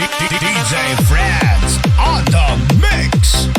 DJ Friends on the mix.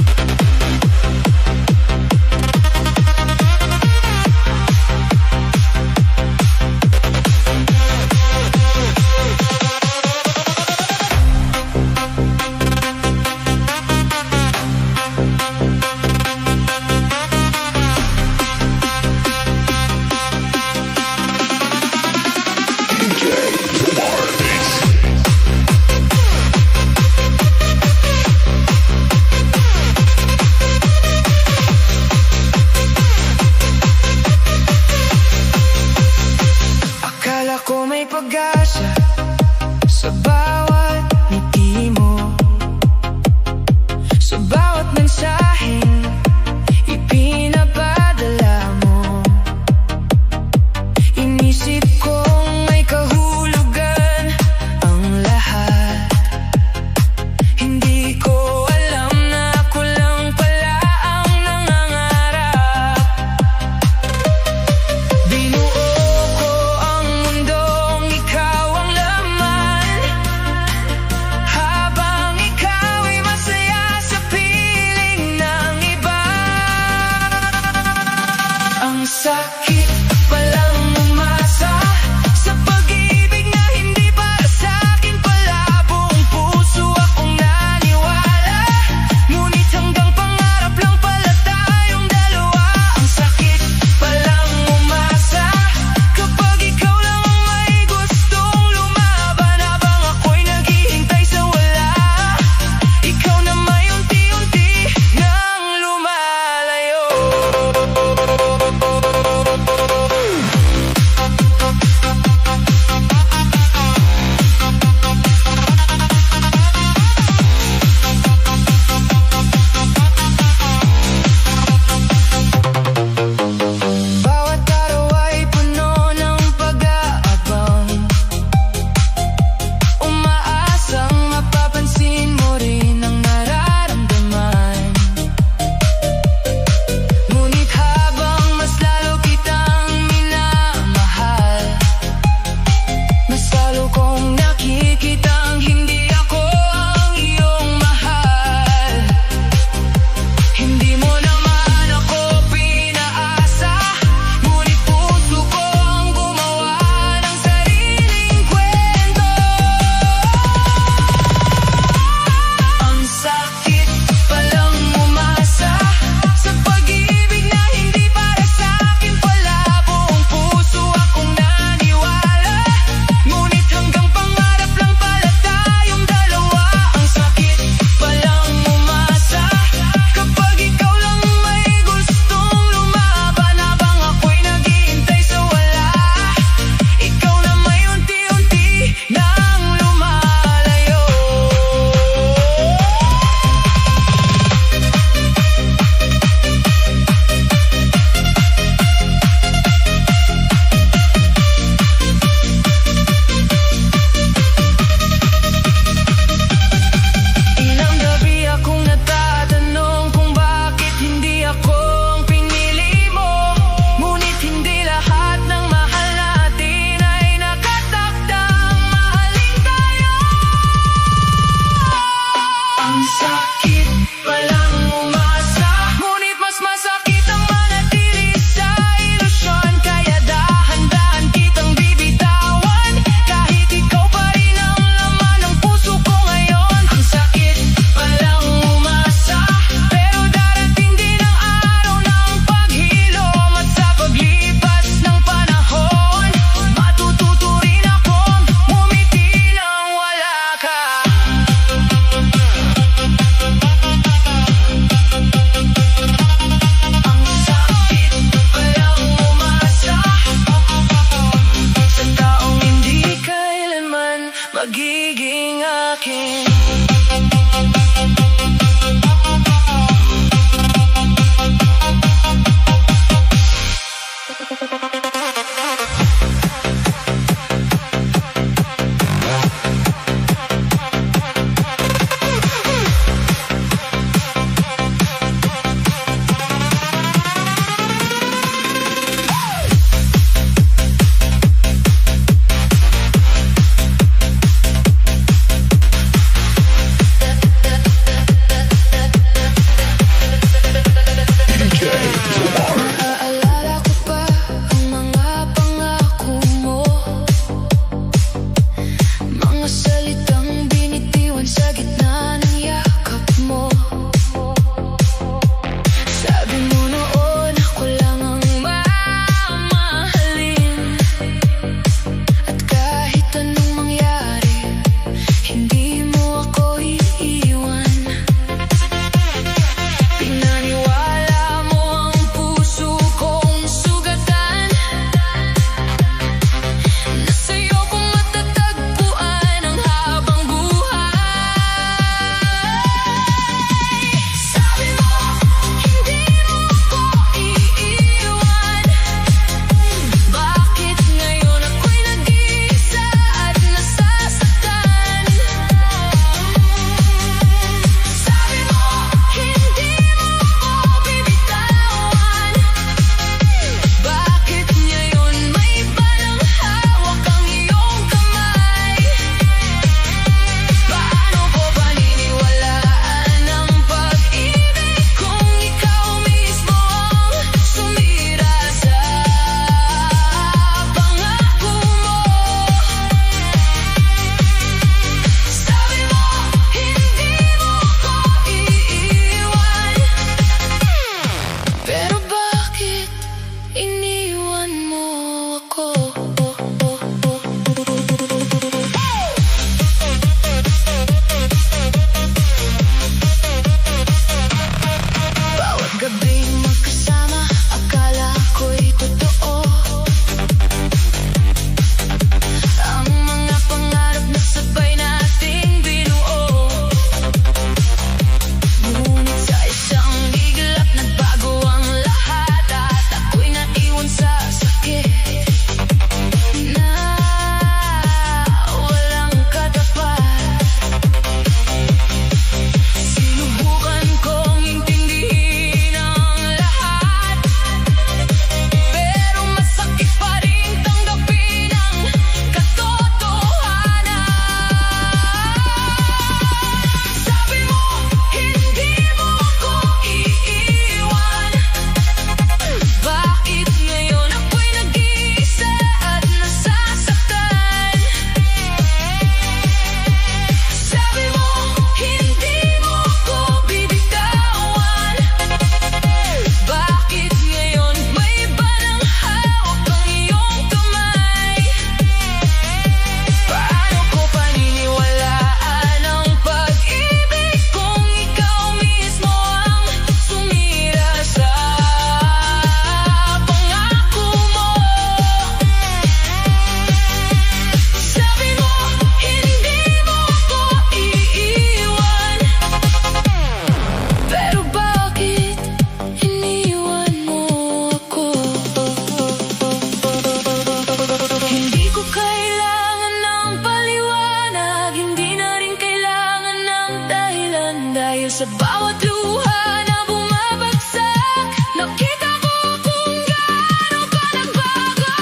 Dahil sa bawat luha na bumabagsak, nakita ko kung gaano ka nagbago.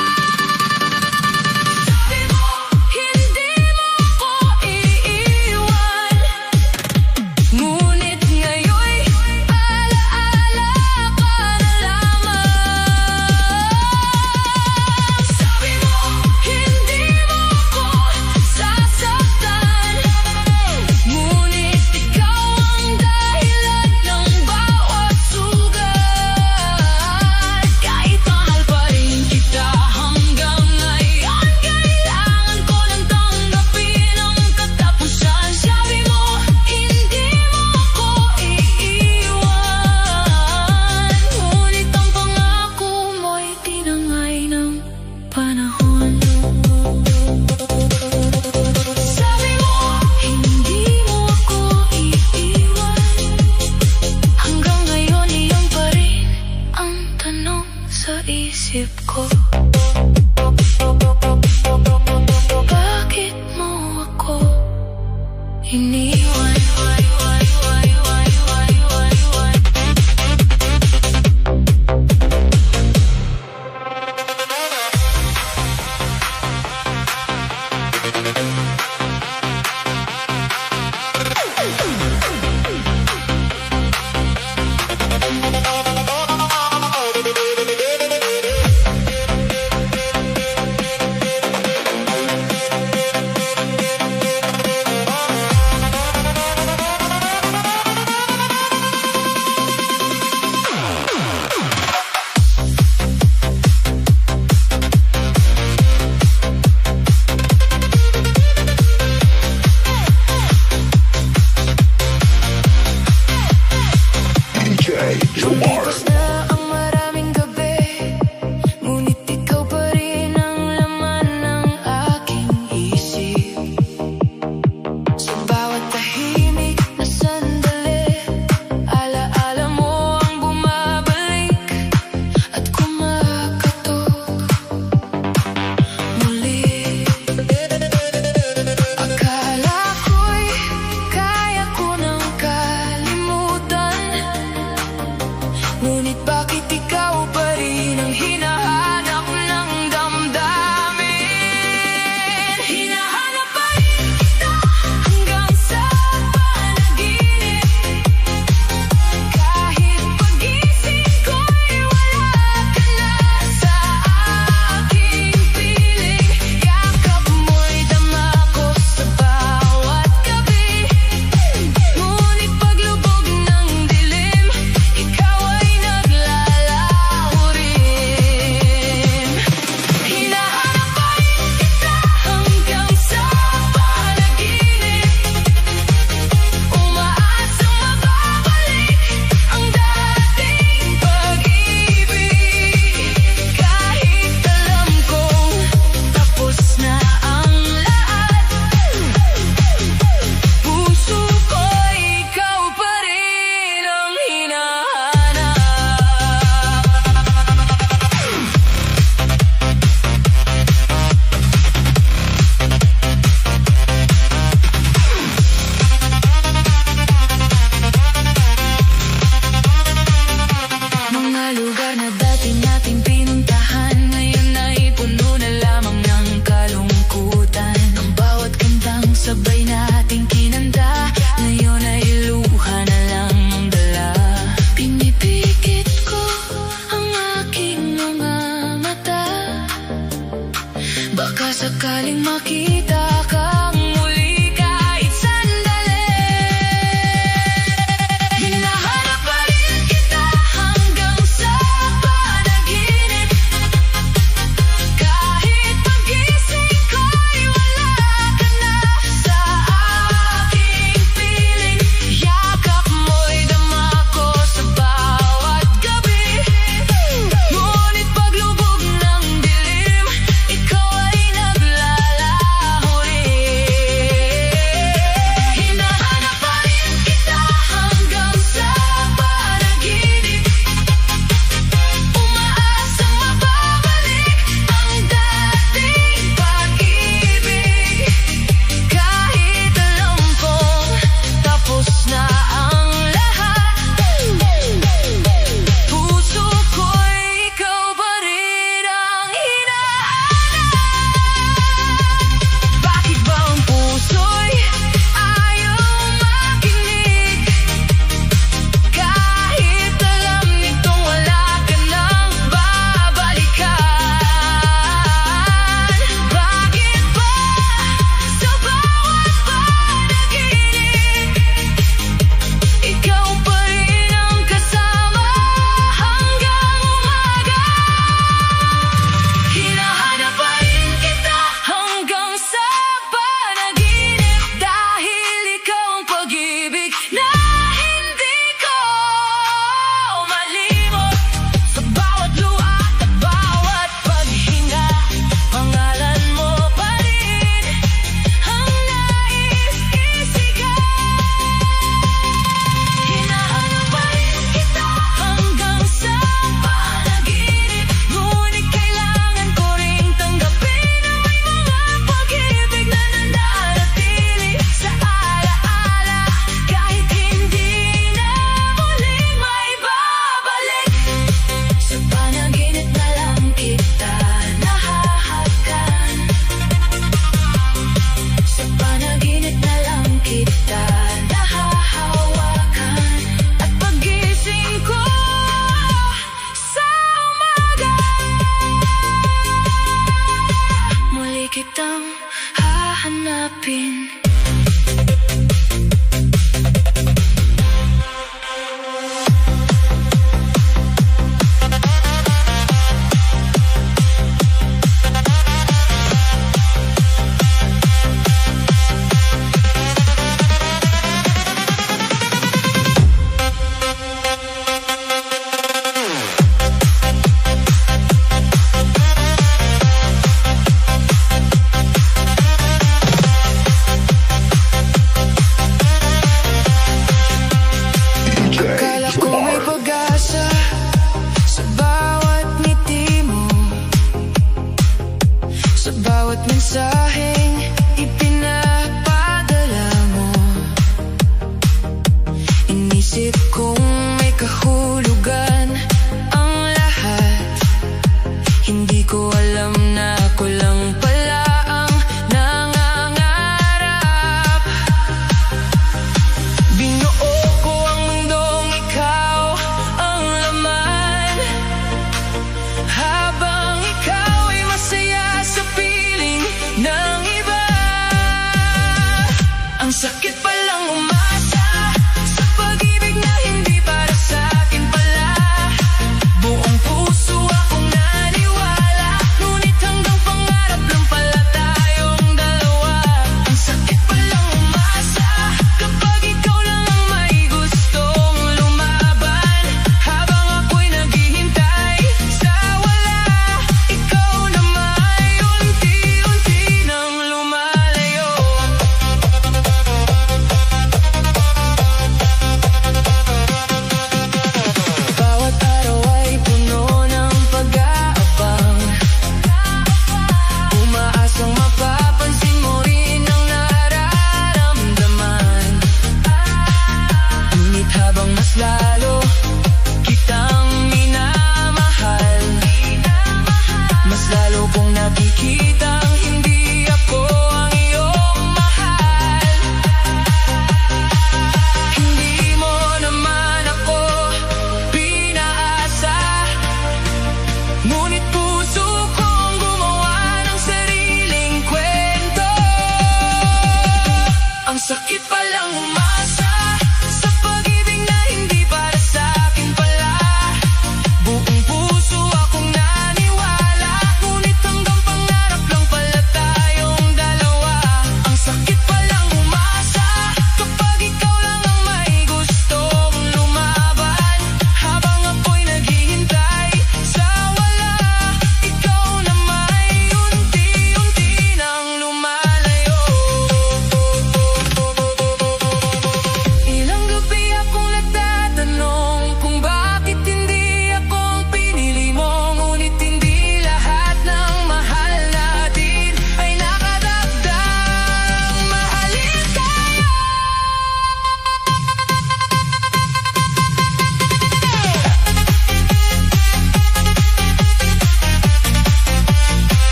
Sabi mo, hindi mo ko iiwan, ngunit ngayon'y alaala ka na lamang. Sabi mo, hindi mo ko sasaktan, ngunit ikaw ang dahilan ng bawat sugat. Kahit mahal pa rin kita hanggang ngayon, kailangan ko nang tanggapin ang katapusan. Sabi mo, hindi mo ko iiwan, ngunit ang pangako mo'y tinangay ng panahon. Sabi mo, hindi mo ako iiwan, hanggang ngayon iyon pa rin ang tanong sa isip ko. Bakit mo ako iniwan? kahulugan ang lahat. Hindi ko alam na ako lang pala ang nangangarap. Binuo ko ang mundong ikaw ang laman, habang ikaw ay masaya sa piling ng iba. Ang sakit palang umasa sa pag-ibig na hindi para sa akin pala. Buong puso akong naniwala, ngunit hanggang pangarap lang pala tayong dalawa. Ang sakit palang umasa kapag ikaw lang ang may gustong lumaban, habang ako'y naghihintay sa wala. Ikaw naman unti-unti nang lumalayo. Bawat araw ay puno ng pag-aabang, umaasang mapapansin mo rin ang nararamdaman. Ngunit habang mas lalo kitang minamahal, mas lalo kong nakikitang hindi ako ang iyong mahal. Hindi mo naman ako pinaasa, ngunit puso kong gumawa ng sariling kwento. Ang sakit palang umasa sa pag-ibig na hindi para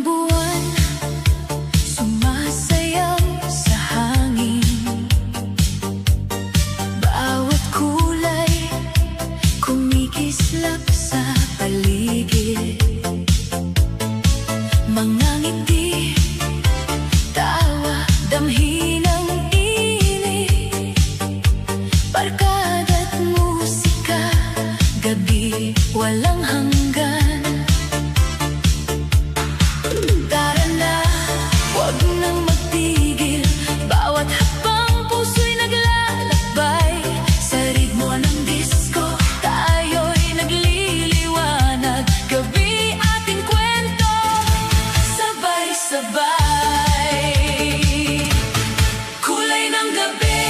buwan sumasayaw sa hangin. Bawat kulay kumikislap sa paligid. Mga ngiti, tawa, damhin ang init. Barkada't musika, gabi walang hanggan. Tara na, huwag nang magtigil. Bawat hakbang puso'y naglalakbay. Sa ritmo ng disco, tayo'y nagliliwanag. Gabi ating kwento, sabay-sabay. Kulay ng gabi,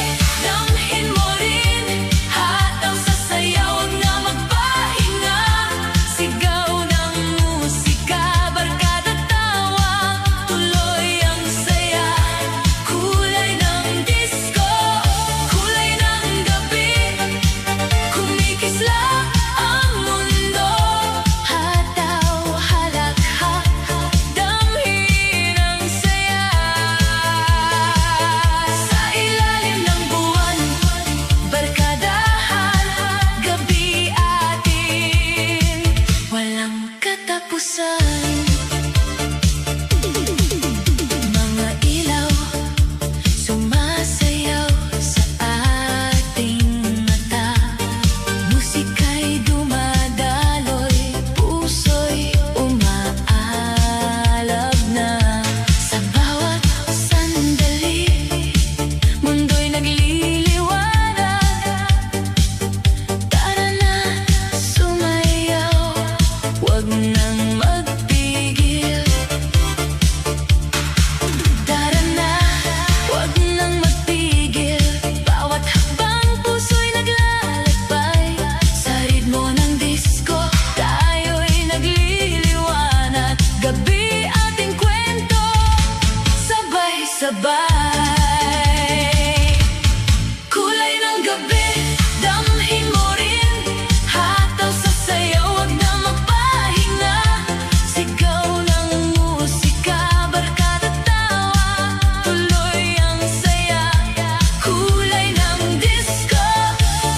damhin mo rin. Hataw sa sayaw, huwag na magpahinga. Sigaw ng musika, barkada tawa, tuloy ang saya. Kulay ng disco, kulay ng gabi, kumikislap ang mundo. Hataw, halakhak, damhin ang saya. Sa ilalim ng buwan, barkadahan, gabi atin, walang katapusan. Mga ilaw sumasayaw sa ating mata. Musika'y dumadaloy, puso'y umaalab na. Sa bawat sandali, mundo'y nagliliwanag. Tara na, sumayaw, huwag nang magpigil. Tara na, huwag nang magpigil. Bawat hakbang puso'y naglalakbay. Sa ritmo ng disco, tayo'y nagliliwanag. Gabi ating kwento, sabay-sabay. Kulay ng gabi, damhin mo rin. Hataw sa sayaw, huwag na magpahinga. Sigaw ng musika, barkada tawa, tuloy ang saya. Kulay ng disco,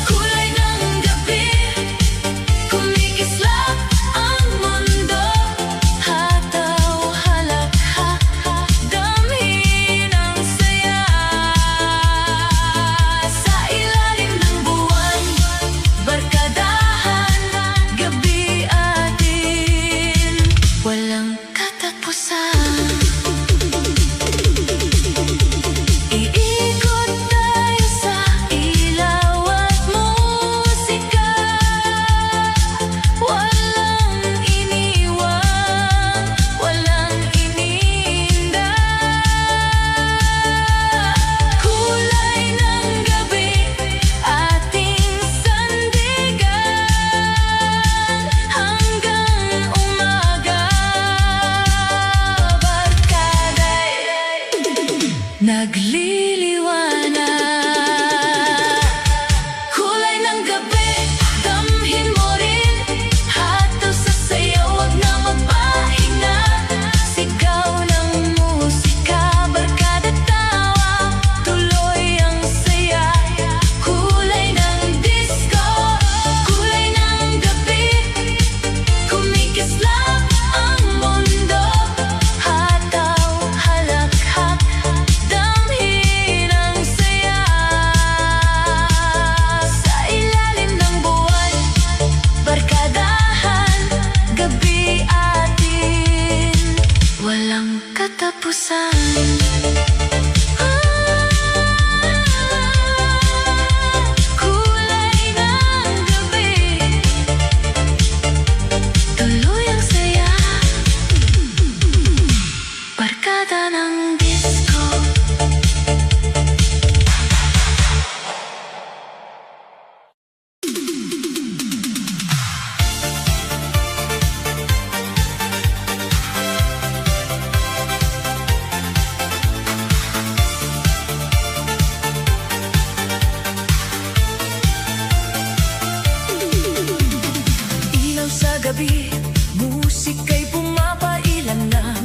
kulay ng gabi, kumikislap ang mundo. Hataw, halakhak, damhin ang saya. Sa ilalim ng buwan, barkadahan, gabi atin, walang katapusan. Iikot tayo sa ilaw at musika, walang iniwan, walang iniinda. Kulay ng gabi, ating sandigan, hanggang umaga. Barkada'y nagliliwanag. Kulay ng gabi, damhin mo rin. Hataw sa sayaw, huwag na magpahinga. Sigaw ng musika, barkada tawa, tuloy ang saya. Kulay ng disco, kulay ng gabi, kumikislap ang mundo. Hataw, halakhak, damhin ang saya. Sa ilalim ng buwan, barkadahan, gabi atin, walang katapusan. Kulay ng gabi, tuloy ang saya. Barkada ng disco. gabi, musika'y pumapailan ng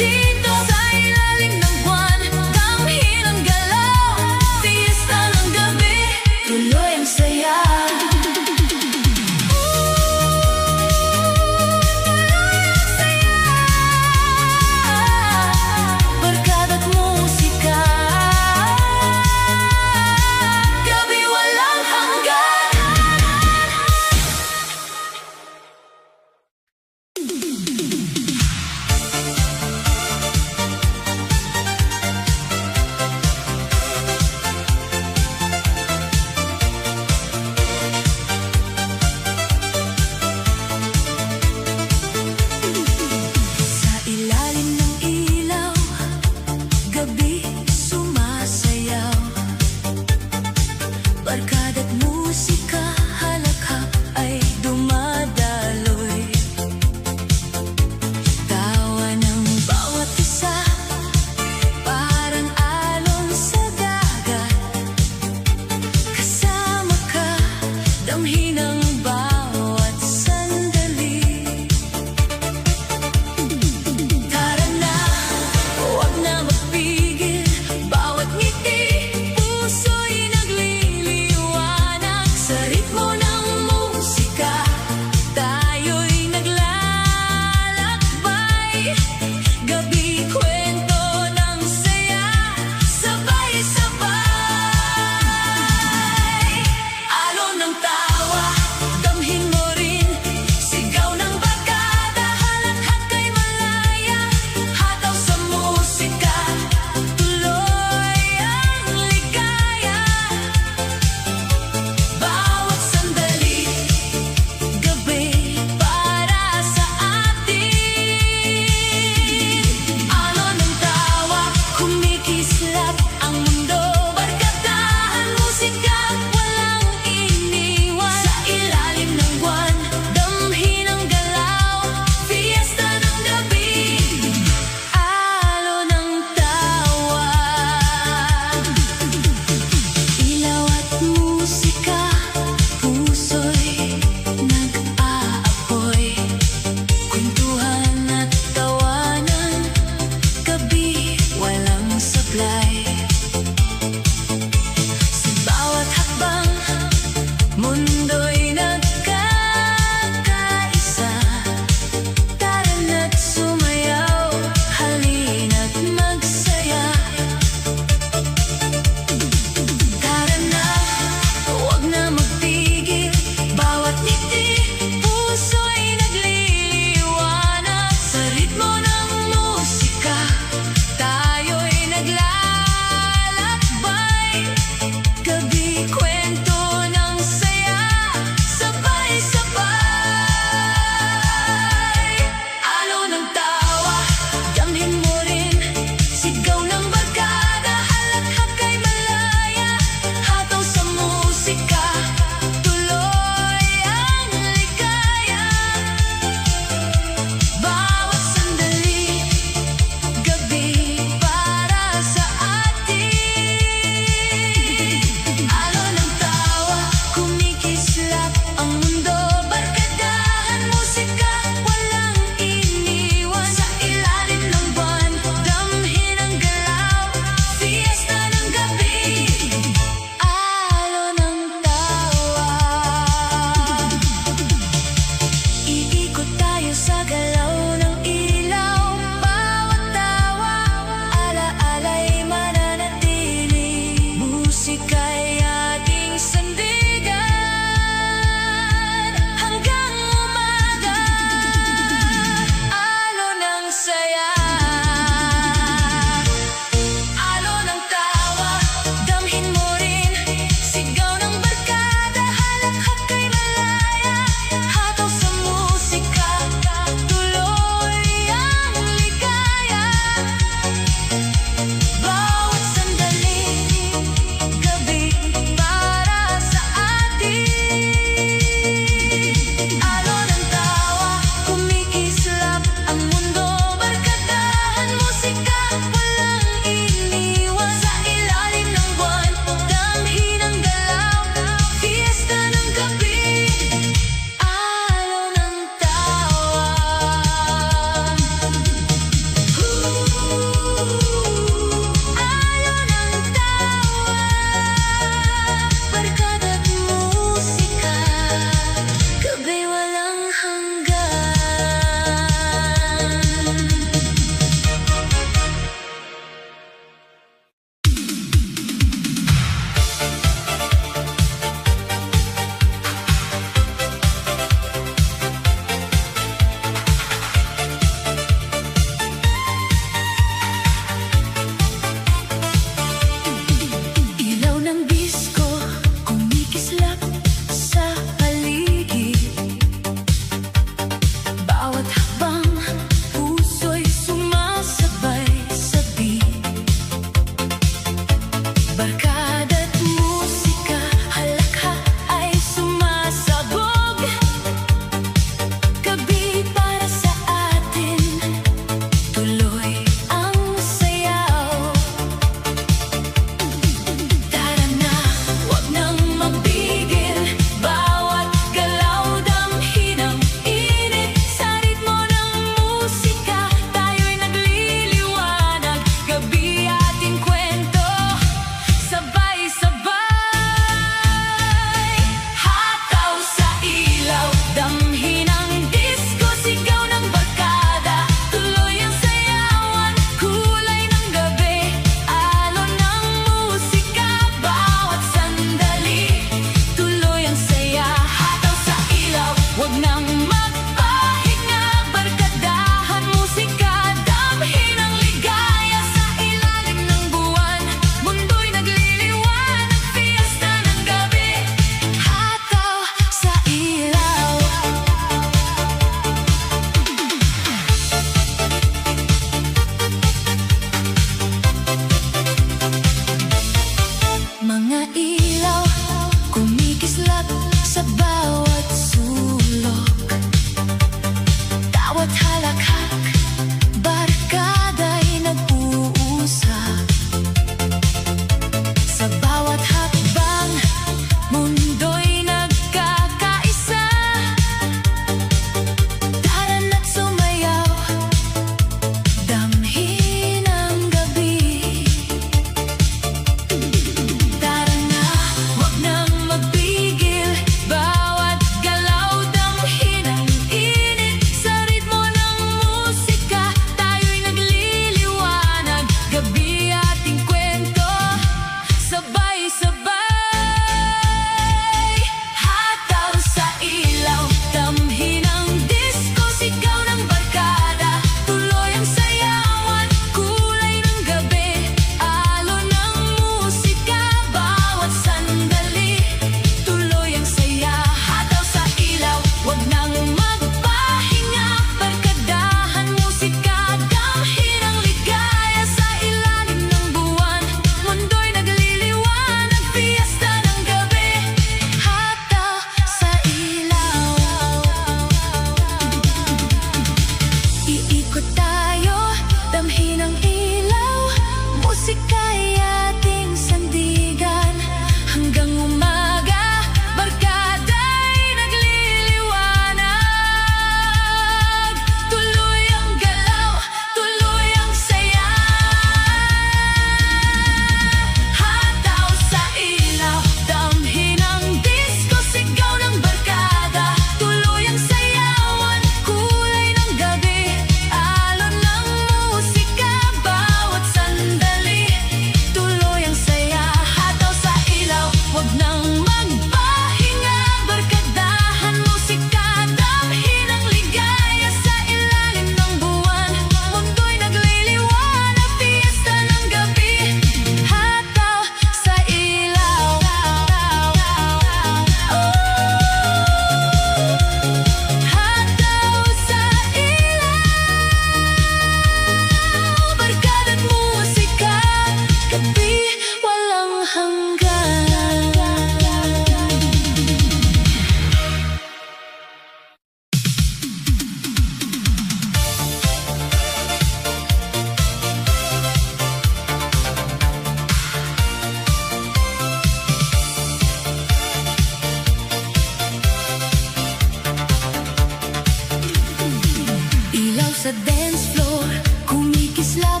islap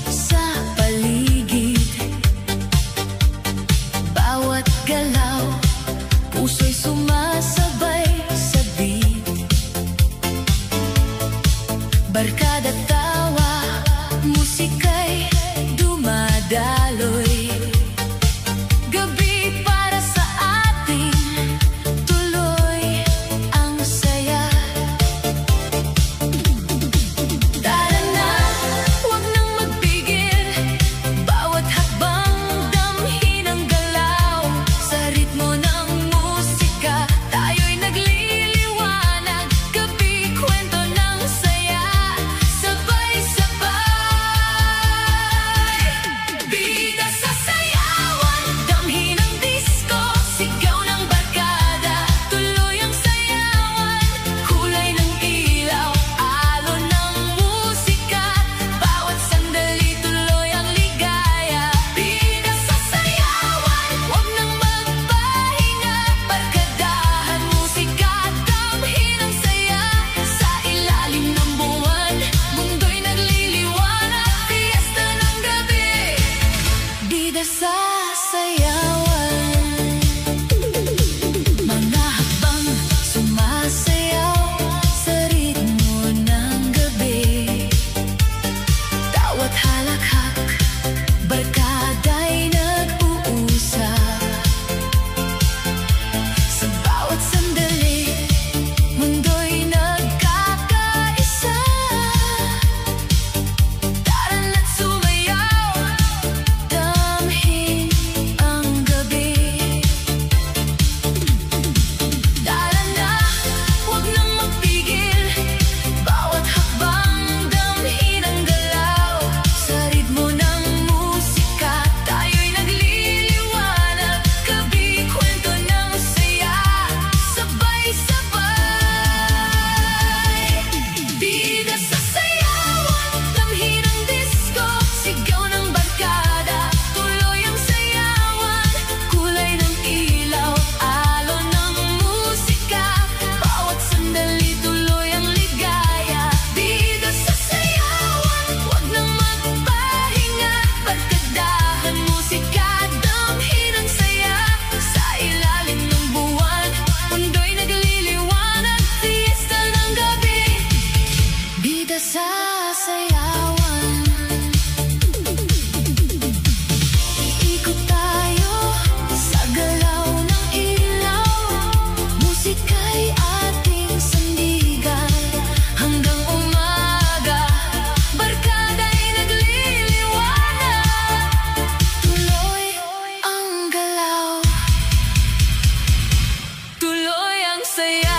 sa paligid. Bawat galaw, puso'y sumasabay sa beat. Barkada tawa, musika'y dumadaloy. Gabi para sa atin, tuloy ang saya. Tara na, huwag nang magpigil. Bawat hakbang damhin ang galaw. Sa ritmo ng musika, tayo'y nagliliwanag. Gabi, kwento ng saya. Sabay-sabay. Bida sa sayawan, damhin ang disco. Sigaw ng barkada, tuloy ang sayawan. Kulay ng ilaw, alon ng musika. Bawat sandali, tuloy ang ligaya. Bida sa sayawan, huwag nang magpahinga. Barkadahan, musika, damhin ang saya. Sa ilalim ng buwan, mundo'y nagliliwanag. Fiesta ng gabi, bida sa sayawan. Mga hakbang sumasayaw sa ritmo ng gabi. Bawat halakhak, barkada'y nag-uusap. Sa bawat sandali, mundo'y nagkakaisa. Tara na't sumayaw, damhin ang gabi. Tara na, huwag nang magpigil. Bawat hakbang damhin ang galaw. Sa ritmo ng musika, tayo'y nagliliwanag. Gabi, kwento ng saya. Sabay-sabay. Bida sa sayawan, damhin ang disco. Sigaw ng barkada, tuloy ang sayawan. Kulay ng ilaw, alon ng musika. Bawat sandali, tuloy ang ligaya. Bida sa sayawan, huwag nang magpahinga. Barkadahan, musika, damhin ang saya. Sa ilalim ng buwan, mundo'y nagliliwanag. Fiesta ng gabi, bida sa sayawan. Iikot tayo sa galaw ng ilaw. Musika'y ating sandigan hanggang umaga. Barkada'y nagliliwanag. Tuloy ang galaw, tuloy ang saya.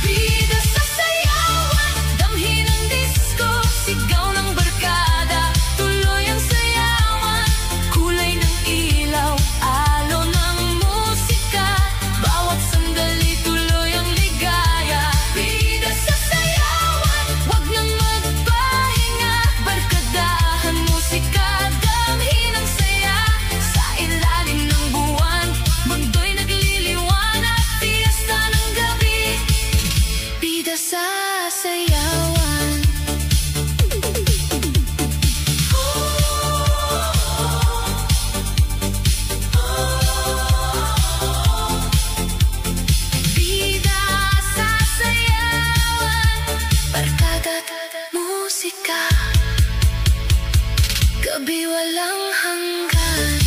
Bida sa sayawan, damhin ang disco. Sigaw ng barkada, tuloy ang sayawan. Kulay ng ilaw, alon ng musika. Bawat sandali, tuloy ang ligaya. Bida sa sayawan, huwag nang magpahinga. Barkadahan, musika, damhin ang saya. Sa ilalim ng buwan, mundo'y nagliliwanag. Fiesta ng gabi, bida sa sayawan. Bida sa sayawan, barkada't musika. Gabi walang hanggan.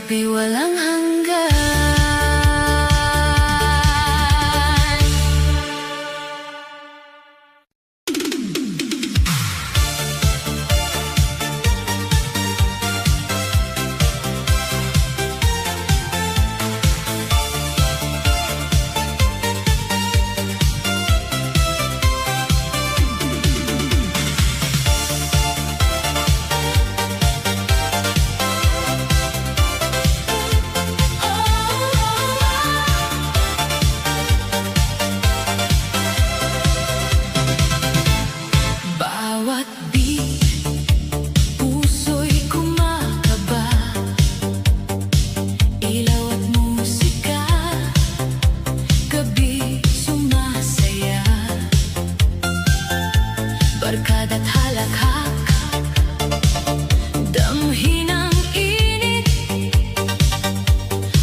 ako'y walang hanggan. Bawat beat, puso'y kumakaba. Ilaw at musika, gabi sumasaya. Barkada't halakhak, damhin ang init.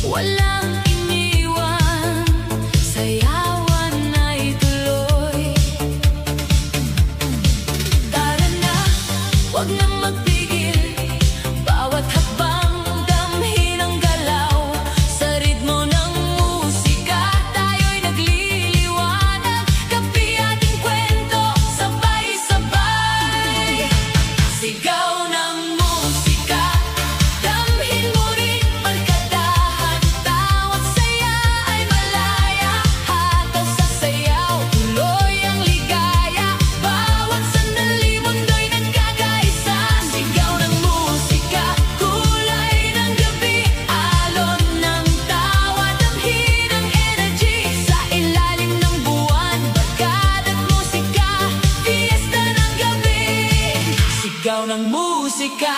Walang iniwan, sayawan ay tuloy. Tara na, wag nang magpigil. Bawat hakbang, damhin ang galaw. Sa ritmo ng musika, tayo'y nagliliwanag. Gabi ating kwento, sabay-sabay. Sigaw ng musika, damhin mo rin barkadahan. Tawat saya ay malaya, hataw sa sayaw, tuloy ang ligaya. Bawat sandali mundo'y nagkakaisa. Sigaw ng musika, kulay ng gabi, alon ng tawa, damhin ang energy. Sa ilalim ng buwan, barkada't musika, fiesta ng gabi. Sigaw ng musika.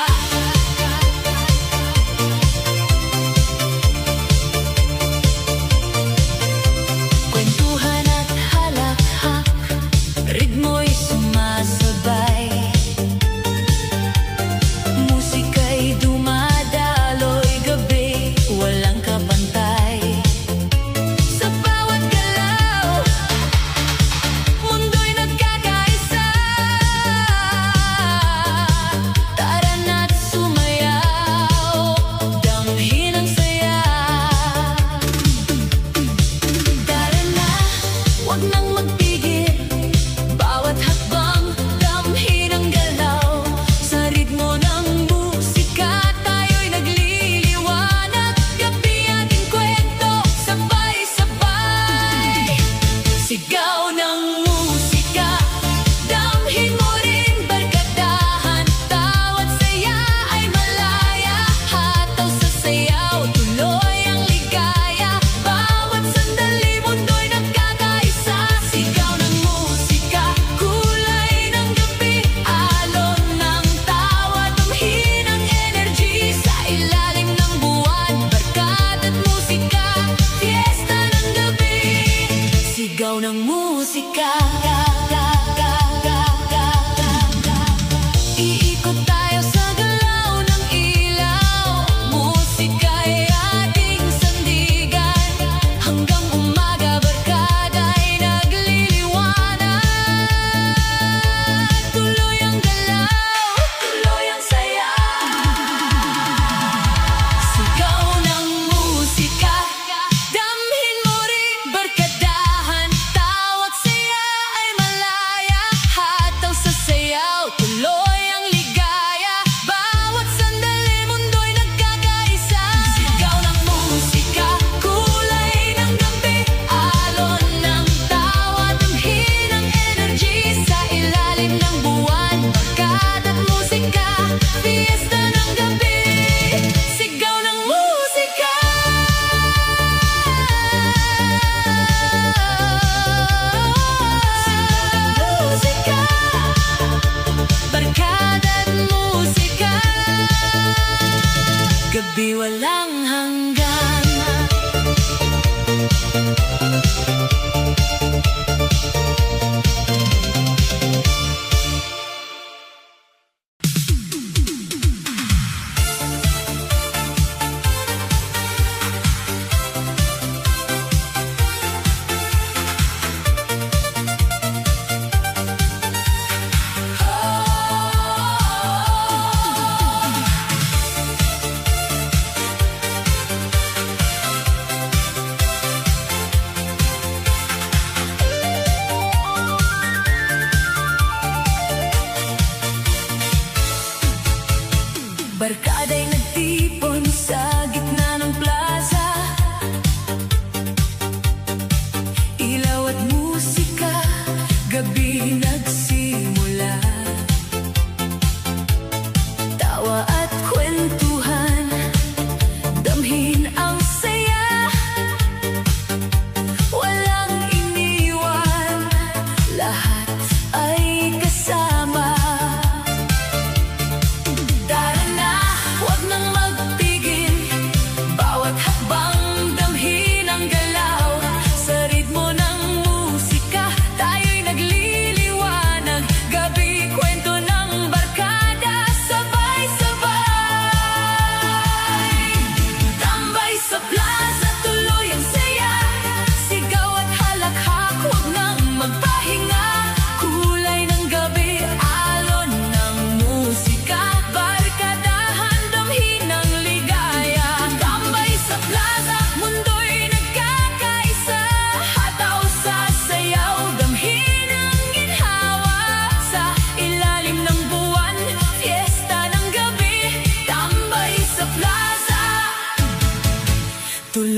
Kwentuhan at halakhak, ritmo'y sumasabay. Musika'y dumadaloy, gabi walang kapantay. Sa bawat galaw, mundo'y nagkakaisa. Tara na't sumayaw, damhin ang saya. Tara na, wag nang magpigil. Bawat hakbang, damhin ang galaw. Sa ritmo ng musika, tayo'y nagliliwanag. Gabi ating kwento, sabay-sabay. Sigaw ng musika, damhin mo rin barkadahan. Tawat saya ay malaya, hataw sa sayaw, tuloy ang ligaya. Bawat sandali mundo'y nagkakaisa. Sigaw ng musika, kulay ng gabi, alon ng tawa, damhin ang energy. Sa ilalim ng buwan, barkada't musika, fiesta ng gabi. Sigaw ng musika. Iikot tayo sa galaw ng ilaw. Musika'y ating sandigan. Hanggang umaga, barkada'y nagliliwanag. Tuloy ang galaw, tuloy ang saya. Sigaw ng musika, damhin mo rin barkadahan. Tawat saya ay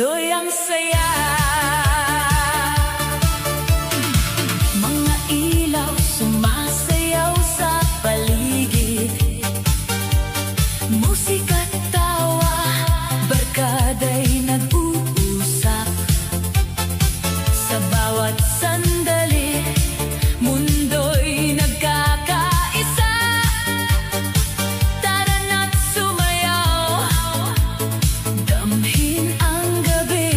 Tuloy ang saya. Mga ilaw sumasayaw sa paligid, musika't tawa, barkada'y nag-uusap. Sa bawat sandali, mundo'y nagkakaisa. Tara na't sumayaw, damhin ang gabi.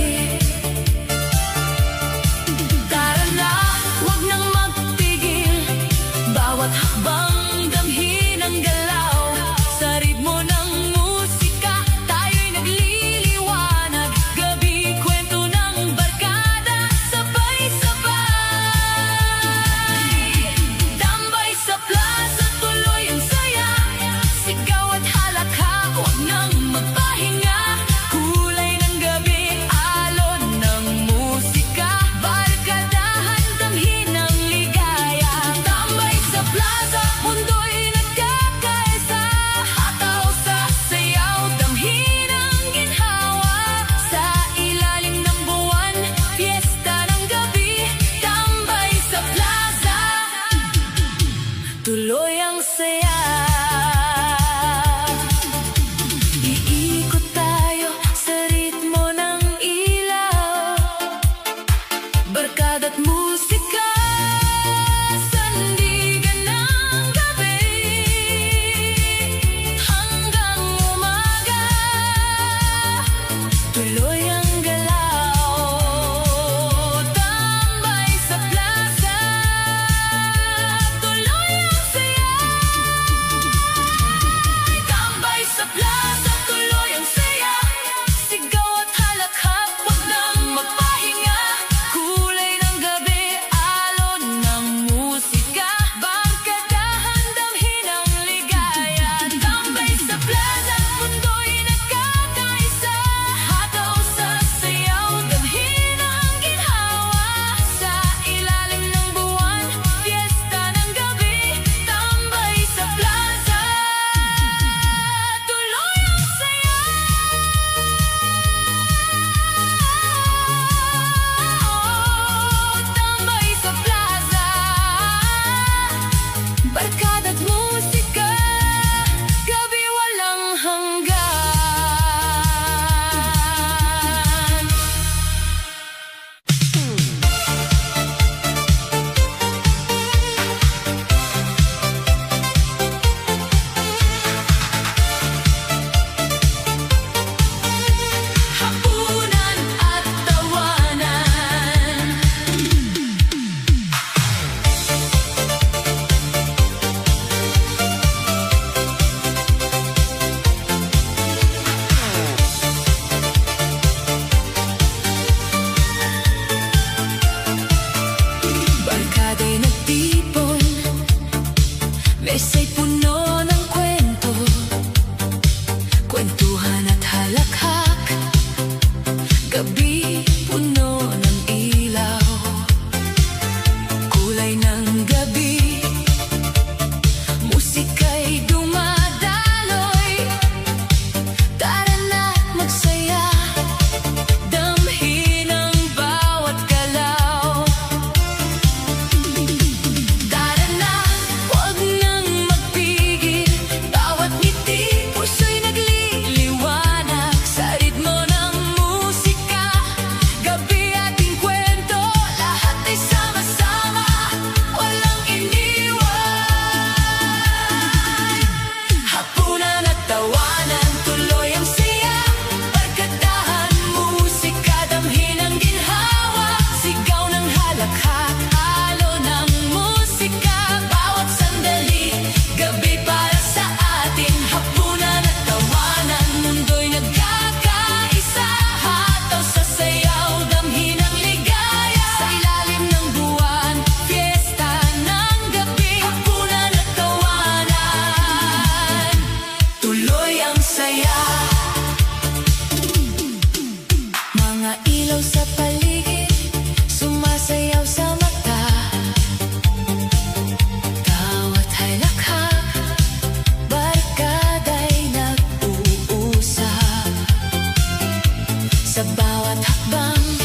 hakbang